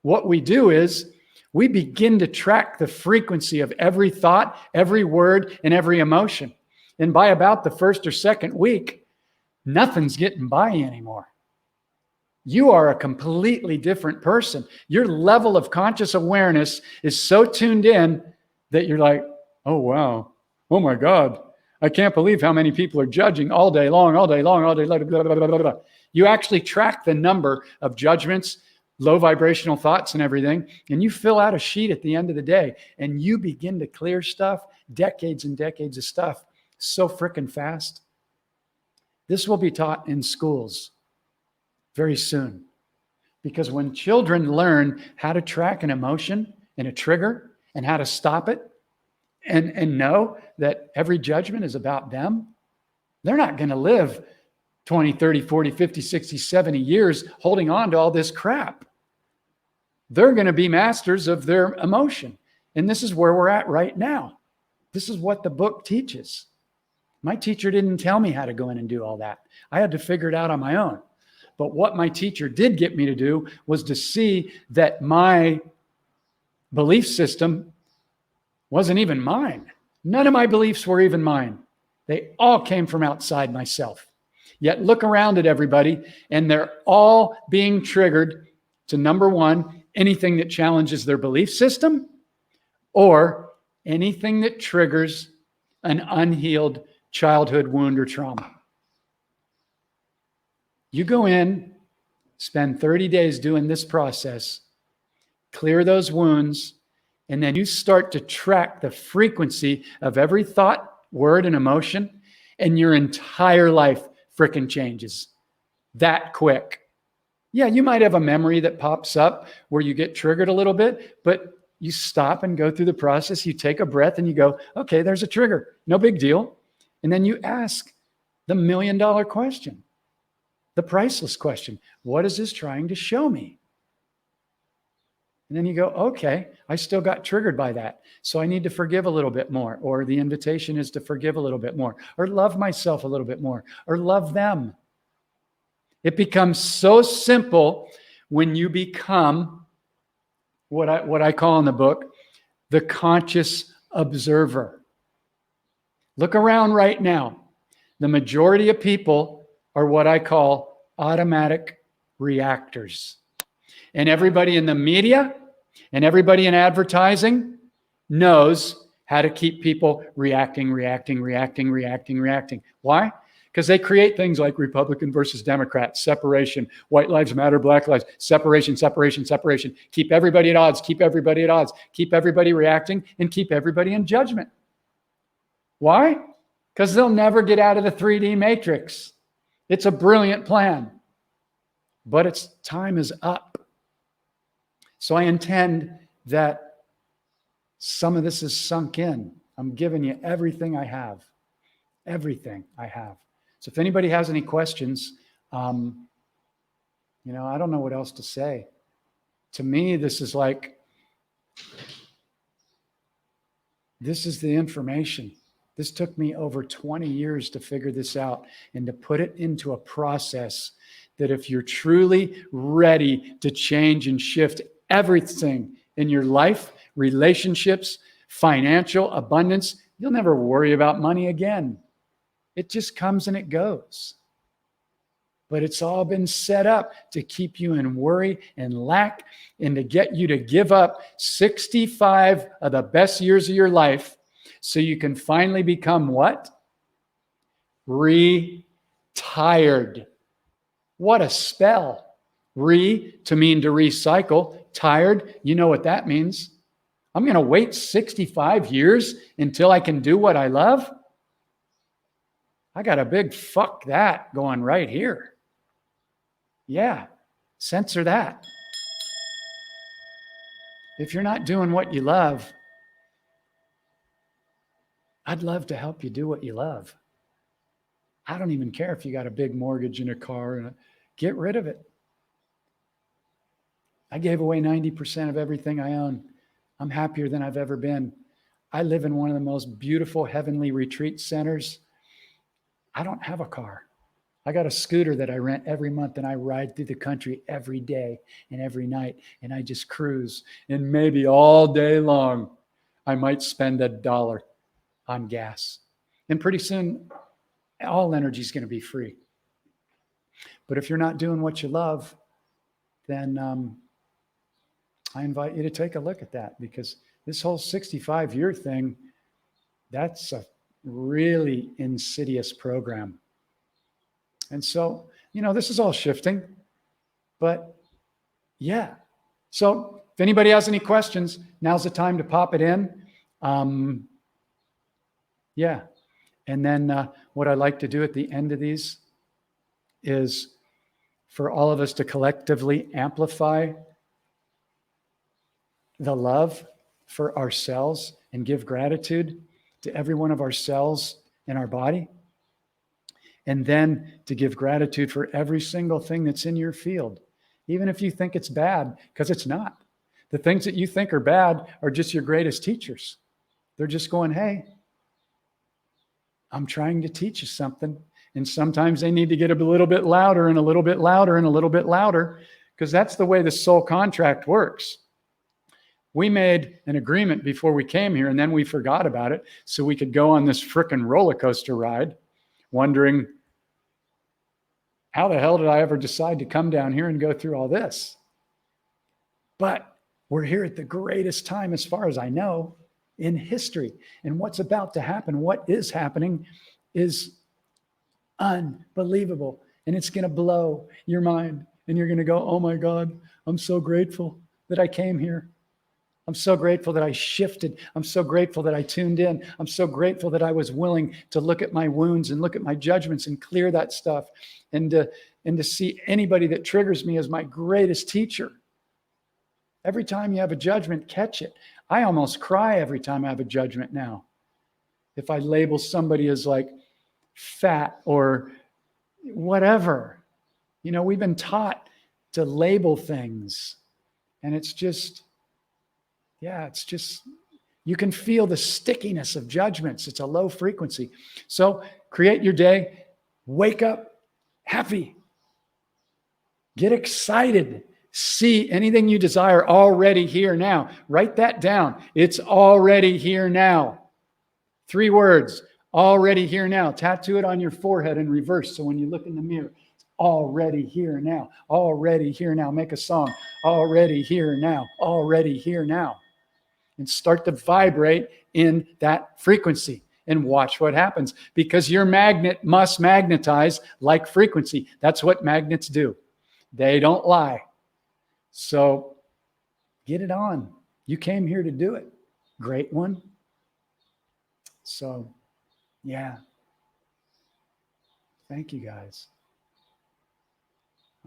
what we do is we begin to track the frequency of every thought, every word, and every emotion. And by about the first or second week, nothing's getting by you anymore. You are a completely different person. Your level of conscious awareness is so tuned in that you're like, oh, wow. Oh, my God. I can't believe how many people are judging all day long, all day long, all day long. Blah, blah, blah, blah, blah. You actually track the number of judgments, low vibrational thoughts and everything, and you fill out a sheet at the end of the day, and you begin to clear stuff, decades and decades of stuff, so freaking fast. This will be taught in schools very soon. Because when children learn how to track an emotion and a trigger and how to stop it and know that every judgment is about them, they're not going to live 20, 30, 40, 50, 60, 70 years holding on to all this crap. They're going to be masters of their emotion. And this is where we're at right now. This is what the book teaches. My teacher didn't tell me how to go in and do all that. I had to figure it out on my own. But what my teacher did get me to do was to see that my belief system wasn't even mine. None of my beliefs were even mine. They all came from outside myself. Yet look around at everybody, and they're all being triggered to, number one, anything that challenges their belief system or anything that triggers an unhealed childhood wound or trauma. You go in, spend 30 days doing this process, clear those wounds, and then you start to track the frequency of every thought, word, and emotion, and your entire life frickin' changes that quick. Yeah, you might have a memory that pops up where you get triggered a little bit, but you stop and go through the process. You take a breath and you go, okay, there's a trigger. No big deal. And then you ask the $1 million question, the priceless question. What is this trying to show me? And then you go, okay, I still got triggered by that. So I need to forgive a little bit more. Or the invitation is to forgive a little bit more. Or love myself a little bit more. Or love them. It becomes so simple when you become what I call in the book, the conscious observer. Look around right now. The majority of people are what I call automatic reactors. And everybody in the media and everybody in advertising knows how to keep people reacting. Why? Because they create things like Republican versus Democrat, separation, white lives matter, black lives, separation. Keep everybody at odds, keep everybody reacting, and keep everybody in judgment. Why? Because they'll never get out of the 3D matrix. It's a brilliant plan. but its time is up. So I intend that some of this is sunk in. I'm giving you everything I have. Everything I have. So if anybody has any questions, I don't know what else to say. To me, this is the information. This took me over 20 years to figure this out and to put it into a process that if you're truly ready to change and shift everything in your life, relationships, financial abundance, you'll never worry about money again. It just comes and it goes. But it's all been set up to keep you in worry and lack and to get you to give up 65 of the best years of your life so you can finally become what? Retired. What a spell. To mean to recycle. Tired, you know what that means. I'm going to wait 65 years until I can do what I love? I got a big fuck that going right here. Yeah, censor that. If you're not doing what you love, I'd love to help you do what you love. I don't even care if you got a big mortgage and a car. Get rid of it. I gave away 90% of everything I own. I'm happier than I've ever been. I live in one of the most beautiful heavenly retreat centers. I don't have a car. I got a scooter that I rent every month and I ride through the country every day and every night and I just cruise. And maybe all day long, I might spend $1 on gas. And pretty soon, all energy is going to be free. But if you're not doing what you love, then I invite you to take a look at that, because this whole 65-year thing, that's a really insidious program. And so, this is all shifting, but yeah. So if anybody has any questions, now's the time to pop it in. Yeah. And then what I like to do at the end of these is for all of us to collectively amplify the love for ourselves and give gratitude to every one of our cells in our body. And then to give gratitude for every single thing that's in your field, even if you think it's bad, because it's not. The things that you think are bad are just your greatest teachers. They're just going, hey, I'm trying to teach you something. And sometimes they need to get a little bit louder and a little bit louder and a little bit louder, because that's the way the soul contract works. We made an agreement before we came here, and then we forgot about it so we could go on this frickin' roller coaster ride, wondering, how the hell did I ever decide to come down here and go through all this? But we're here at the greatest time, as far as I know, in history. And what's about to happen, what is happening, is unbelievable. And it's going to blow your mind. And you're going to go, oh my God, I'm so grateful that I came here. I'm so grateful that I shifted. I'm so grateful that I tuned in. I'm so grateful that I was willing to look at my wounds and look at my judgments and clear that stuff, and to see anybody that triggers me as my greatest teacher. Every time you have a judgment, catch it. I almost cry every time I have a judgment now. If I label somebody as like fat or whatever, we've been taught to label things, and it's just, you can feel the stickiness of judgments. It's a low frequency. So create your day, wake up happy, get excited, see anything you desire already here now. Write that down. It's already here now. 3 words, already here now. Tattoo it on your forehead in reverse, so when you look in the mirror, it's already here now. Already here now. Make a song. Already here now. Already here now. And start to vibrate in that frequency and watch what happens, because your magnet must magnetize like frequency. That's what magnets do. They don't lie. So get it on. You came here to do it. Great one. So, yeah. Thank you, guys.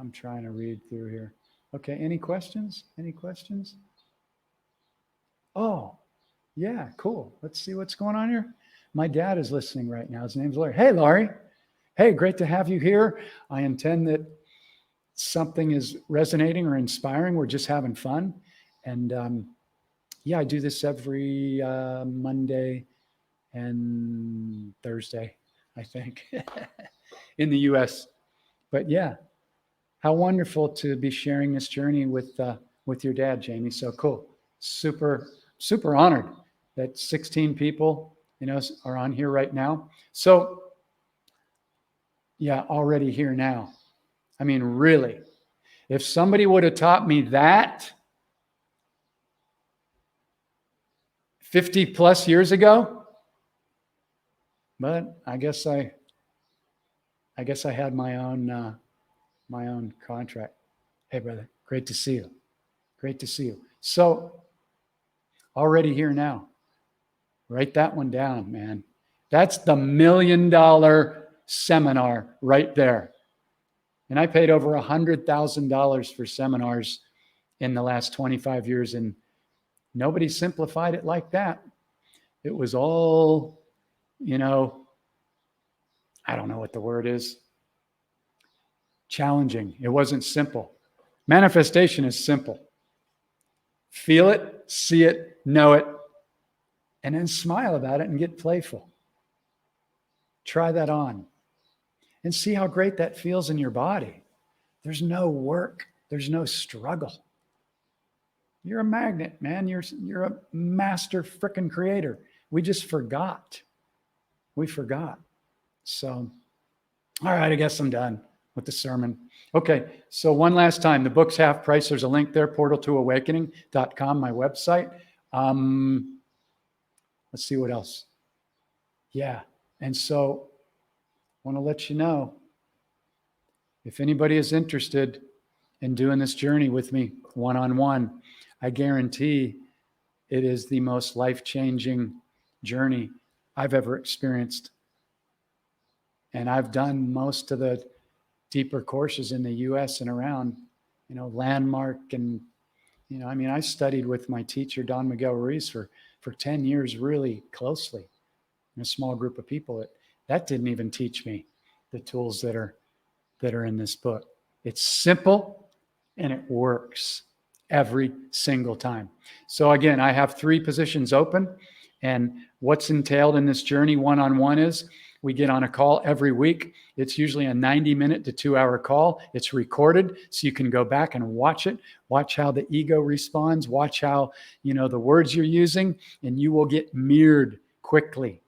I'm trying to read through here. Okay, any questions? Any questions? Oh, yeah, cool. Let's see what's going on here. My dad is listening right now. His name's Larry. Hey, Laurie. Hey, great to have you here. I intend that something is resonating or inspiring. We're just having fun. And yeah, I do this every Monday and Thursday, I think, in the US. But yeah, how wonderful to be sharing this journey with your dad, Jamie. So cool. Super, super honored that 16 people, are on here right now. So yeah, already here now. I mean, really, if somebody would have taught me that 50 plus years ago, but I guess I had my own contract. Hey, brother, great to see you. Great to see you. So already here now. Write that one down, man. That's the $1 million seminar right there. And I paid over $100,000 for seminars in the last 25 years, and nobody simplified it like that. It was all, I don't know what the word is. Challenging. It wasn't simple. Manifestation is simple. Feel it, see it, know it, and then smile about it and get playful. Try that on and see how great that feels in your body. There's no work. There's no struggle. You're a magnet, man. You're a master frickin' creator. We just forgot. We forgot. So, all right, I guess I'm done with the sermon. Okay, so one last time. The book's half price. There's a link there, portaltoawakening.com, my website. Let's see what else. Yeah, and so I want to let you know, if anybody is interested in doing this journey with me one-on-one, I guarantee it is the most life-changing journey I've ever experienced. And I've done most of the deeper courses in the US and around, Landmark. And, I studied with my teacher, Don Miguel Ruiz, for 10 years really closely in a small group of people. That didn't even teach me the tools that are in this book. It's simple and it works every single time. So again, I have 3 positions open, and what's entailed in this journey one-on-one is we get on a call every week. It's usually a 90-minute to 2-hour call. It's recorded, so you can go back and watch it, watch how the ego responds, watch how, the words you're using, and you will get mirrored quickly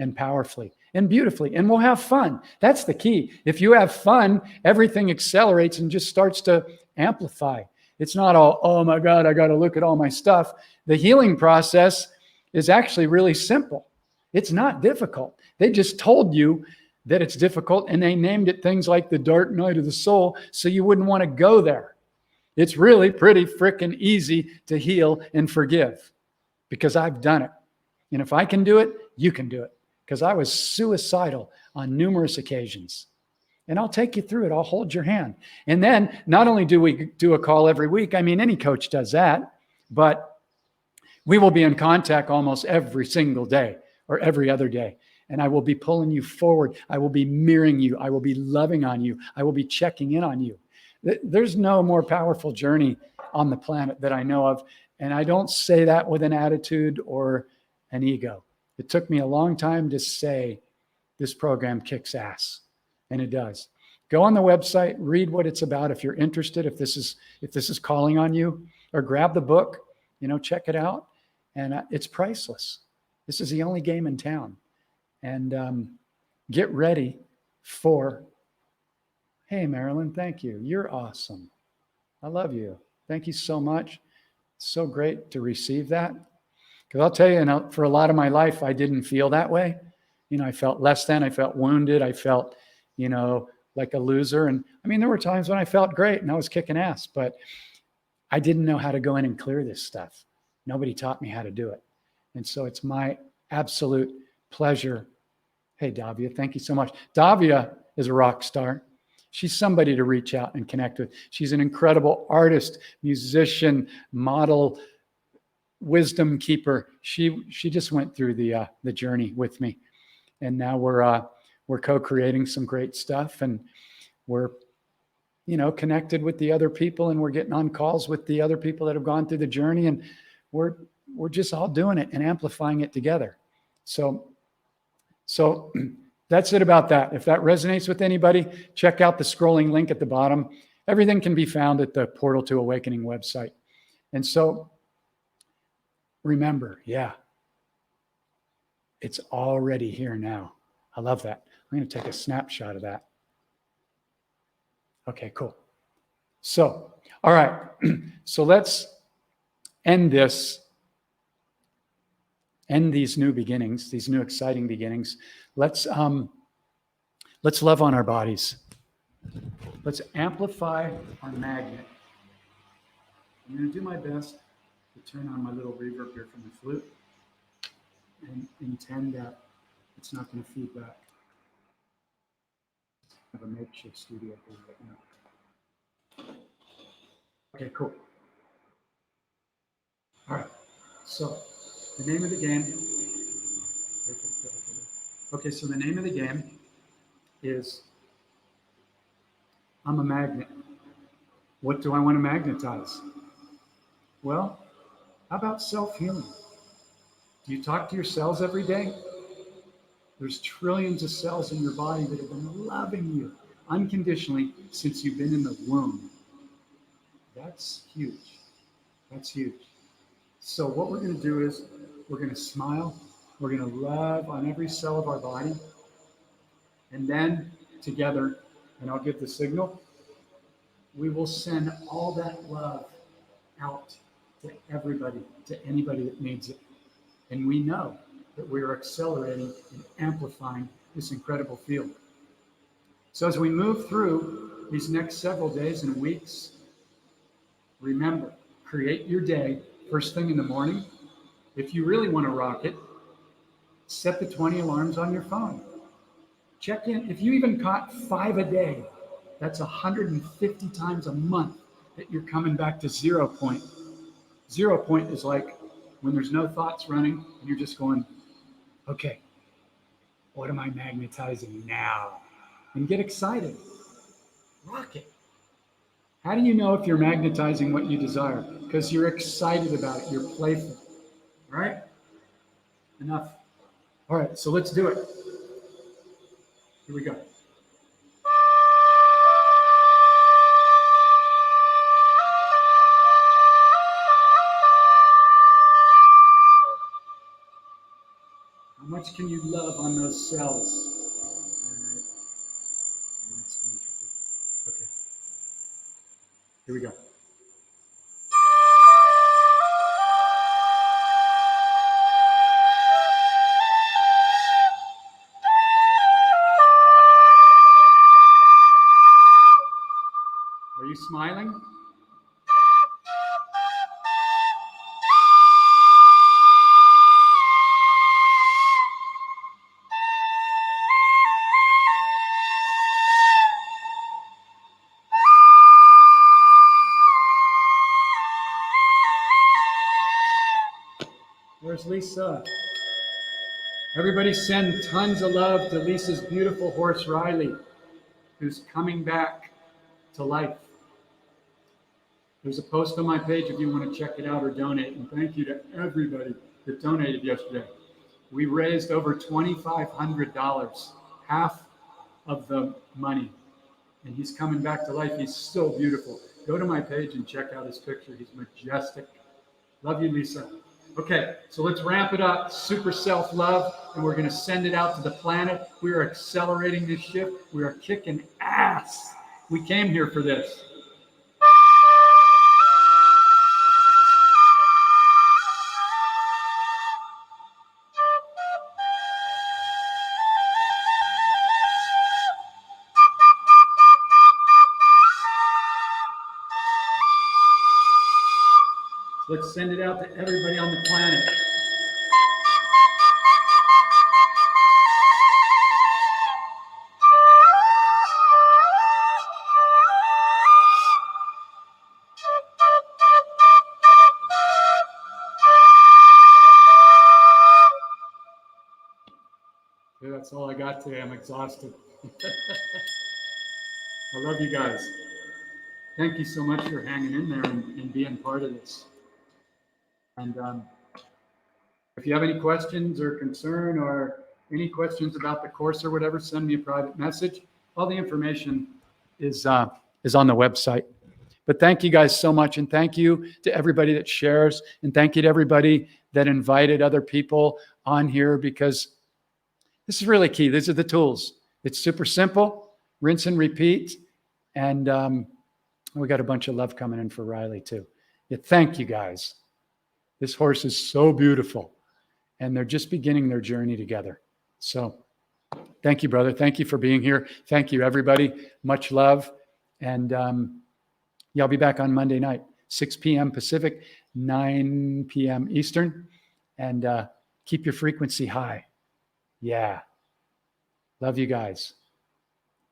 and powerfully and beautifully, and we'll have fun. That's the key. If you have fun, everything accelerates and just starts to amplify. It's not all, oh my God, I got to look at all my stuff. The healing process is actually really simple. It's not difficult. They just told you that it's difficult, and they named it things like the dark night of the soul, so you wouldn't want to go there. It's really pretty freaking easy to heal and forgive, because I've done it. And if I can do it, you can do it, because I was suicidal on numerous occasions. And I'll take you through it. I'll hold your hand. And then not only do we do a call every week, any coach does that, but we will be in contact almost every single day or every other day. And I will be pulling you forward. I will be mirroring you. I will be loving on you. I will be checking in on you. There's no more powerful journey on the planet that I know of. And I don't say that with an attitude or an ego. It took me a long time to say this program kicks ass. And it does. Go on the website, read what it's about if you're interested, if this is calling on you, or grab the book, check it out. And it's priceless. This is the only game in town. And get ready for, hey, Marilyn, thank you. You're awesome. I love you. Thank you so much. It's so great to receive that. Because I'll tell you, for a lot of my life, I didn't feel that way. I felt less than, I felt wounded. I felt, like a loser. And there were times when I felt great and I was kicking ass, but I didn't know how to go in and clear this stuff. Nobody taught me how to do it. And so it's my absolute pleasure. Hey, Davia, thank you so much. Davia is a rock star. She's somebody to reach out and connect with. She's an incredible artist, musician, model, wisdom keeper. She just went through the journey with me, and now we're co-creating some great stuff, and we're connected with the other people, and we're getting on calls with the other people that have gone through the journey, and we're just all doing it and amplifying it together. So that's it about that. If that resonates with anybody, check out the scrolling link at the bottom. Everything can be found at the Portal to Awakening website. And so remember, it's already here now. I love that. I'm going to take a snapshot of that. Okay, cool. So, all right. So let's end these new beginnings, these new exciting beginnings. Let's love on our bodies. Let's amplify our magnet. I'm going to do my best to turn on my little reverb here from the flute and intend that it's not going to feed back. I have a makeshift studio here right now. Okay, cool. All right. So the name of the game. Okay, so the name of the game is I'm a magnet. What do I want to magnetize? Well, how about self-healing? Do you talk to your cells every day? There's trillions of cells in your body that have been loving you unconditionally since you've been in the womb. That's huge. That's huge. So what we're going to do is we're going to smile. We're going to love on every cell of our body. And then together, and I'll give the signal, we will send all that love out to everybody, to anybody that needs it. And we know that we are accelerating and amplifying this incredible field. So as we move through these next several days and weeks, remember, create your day first thing in the morning. If you really want to rock it, set the 20 alarms on your phone. Check in. If you even caught 5 a day, that's 150 times a month that you're coming back to 0 point. 0 point is like when there's no thoughts running and you're just going, okay, what am I magnetizing now? And get excited. Rock it. How do you know if you're magnetizing what you desire? Because you're excited about it. You're playful. All right? Enough. All right, so let's do it. Here we go. How much can you love on those cells? All right. Okay. Here we go. Are you smiling? Where's Lisa? Everybody send tons of love to Lisa's beautiful horse, Riley, who's coming back to life. There's a post on my page if you want to check it out or donate. And thank you to everybody that donated yesterday. We raised over $2,500, half of the money. And he's coming back to life. He's so beautiful. Go to my page and check out his picture. He's majestic. Love you, Lisa. Okay, so let's ramp it up. Super self-love, and we're going to send it out to the planet. We are accelerating this shift. We are kicking ass. We came here for this. Let's send it out to everybody on the planet. That's all I got today. I'm exhausted. I love you guys. Thank you so much for hanging in there and being part of this. And if you have any questions or concern or any questions about the course or whatever, send me a private message. All the information is on the website. But thank you guys so much. And thank you to everybody that shares. And thank you to everybody that invited other people on here, because this is really key. These are the tools. It's super simple, rinse and repeat. And we got a bunch of love coming in for Riley too. Yeah, thank you guys. This horse is so beautiful. And they're just beginning their journey together. So thank you, brother. Thank you for being here. Thank you, everybody. Much love. And yeah, I'll be back on Monday night, 6 p.m. Pacific, 9 p.m. Eastern. And keep your frequency high. Yeah. Love you guys.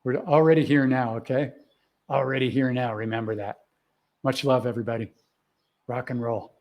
We're already here now, okay? Already here now. Remember that. Much love, everybody. Rock and roll.